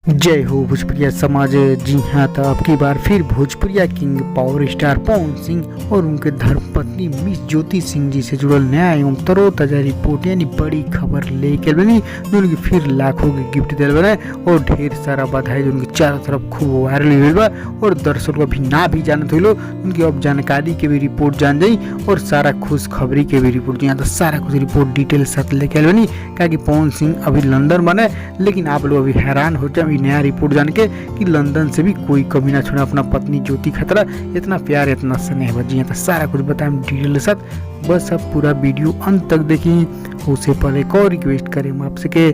जय हो भोजपुरिया समाज। जी हाँ, तो अब की बार फिर भोजपुरिया king power star Pawan Singh और उनके धर्मपत्नी मिस ज्योति सिंह जी से जुड़ल नया एवं तरोताजा रिपोर्ट यानी बड़ी खबर लेके बनी, जो उनकी फिर लाखों के गिफ्ट दिल बने और ढेर सारा बधाई जो उनकी चारों तरफ खूब वायरल हुई बा और दर्शकों अभी ना भी जानत हुई उनकी अब जानकारी के भी रिपोर्ट जान जाई और सारा खुशखबरी के भी रिपोर्ट यहाँ तो सारा कुछ रिपोर्ट डिटेल साथ लेके बनी। क्या कि पवन सिंह अभी लंदन बने, लेकिन आप लोग अभी हैरान हो जाए नया रिपोर्ट जान के कि लंदन से भी कोई कमी ना छोड़ा अपना पत्नी ज्योति खतरा। इतना प्यार इतना स्नेह बजी तो सारा कुछ बताएं डिटेल के साथ। बस अब पूरा वीडियो अंत तक देखिए। उससे पहले एक और रिक्वेस्ट करें आपसे कि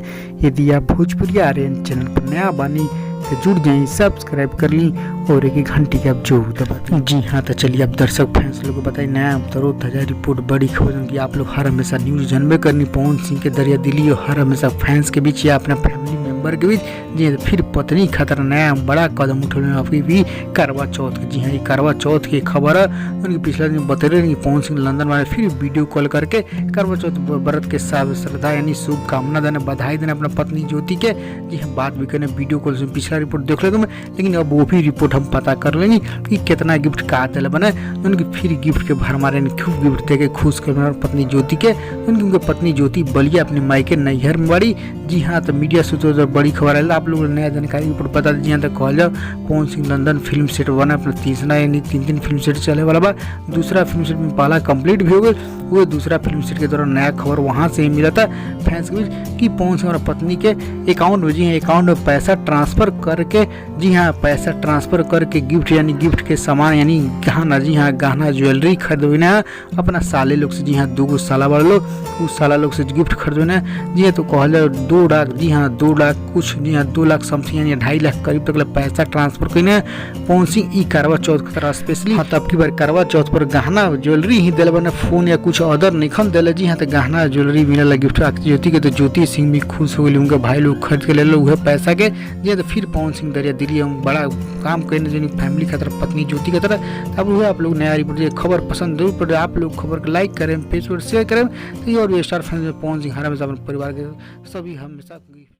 यदि आप भोजपुरिया आर्यन चैनल पर नया बानी तो जुड़ जाए, सब्सक्राइब कर ली और एक घंटी के आप जरूर दबा। जी हाँ, तो चलिए अब दर्शक फैंस लोग को बताइए नया तरोताजा रिपोर्ट बड़ी खबर की आप लोग हर हमेशा न्यूज़ जानबे करनी पवन सिंह के दरिया दिली और हर हमेशा फैंस के बीच या अपना फैमिली मेंबर के बीच। जी फिर पत्नी खतरा नया बड़ा कदम उठे आपकी भी करवा चौथ की। जी हाँ, ये करवा चौथ की खबर है। उनकी पिछले दिन बता रहे कि पवन सिंह लंदन वाले फिर वीडियो कॉल करके करवा चौथ व्रत के साथ श्रद्धा यानी शुभकामना देने बधाई देने अपना पत्नी ज्योति के। जी हाँ, बात भी करने वीडियो कॉल से पिछला रिपोर्ट देख ले तुम, लेकिन अब वो भी रिपोर्ट हम पता कर लेंगे कि कितना गिफ्ट का दिल बने। उनकी फिर गिफ्ट के भर मारे खूब गिफ्ट दे के खुश कर पत्नी ज्योति के। उनकी पत्नी ज्योति बलिया अपने मायके नैहर में बड़ी। जी हाँ, तो मीडिया सूत्रों बड़ी खबर है। आप लोग नया जानकारी रिपोर्ट बता दीजिए। यहाँ तक कहल जाओ Pawan Singh London film set बना अपना तीसरा यानी तीन फिल्म सेट चले वाला बा। दूसरा फिल्म सेट में पहला कंप्लीट भी हो गया, वो दूसरा फिल्म सेट के दौरान नया खबर वहाँ से ही मिला था फैंस के बीच कि पवन सिंह और पत्नी के अकाउंट में, जी हाँ, अकाउंट में पैसा ट्रांसफर करके, जी हाँ, पैसा ट्रांसफर करके गिफ्ट यानी गिफ्ट के सामान यानी गहना, जी हाँ, गहना ज्वेलरी खरीदना अपना साले लोग से। जी हाँ, 2 साला वाले लोग उस साला लोग से गिफ्ट खरीदना। जी हाँ, तो कहल जाए 2 लाख, जी हाँ 2 लाख कुछ, जी हाँ 2 लाख समथिंग यानी 2.5 लाख करीब तक पैसा ट्रांसफर करने पवन सिंह ई करवा चौथ की तरह स्पेशली। हाँ, तो अब की बार करवा चौथ पर गहना ज्वेलरी ही दिल बने, फोन या कुछ अदर निखन दिले। जी हाँ, तो गहना ज्वेलरी मिला गिफ्ट ज्योति के। तो ज्योति सिंह भी खुश हो गई, उनके भाई लोग खरीद के ले लो वह पैसा के। जी हाँ, तो फिर पवन सिंह दरिया दिली बड़ा काम करने जो फैमिली की तरफ पत्नी ज्योति की तरह। अब आप लोग नया रिपोर्ट खबर पसंद जरूर पड़े, आप लोग खबर को लाइक करें, पेज पर शेयर करें। तो ये और भी स्टार फैंस पवन सिंह हर हमेशा अपने परिवार के सभी हमेशा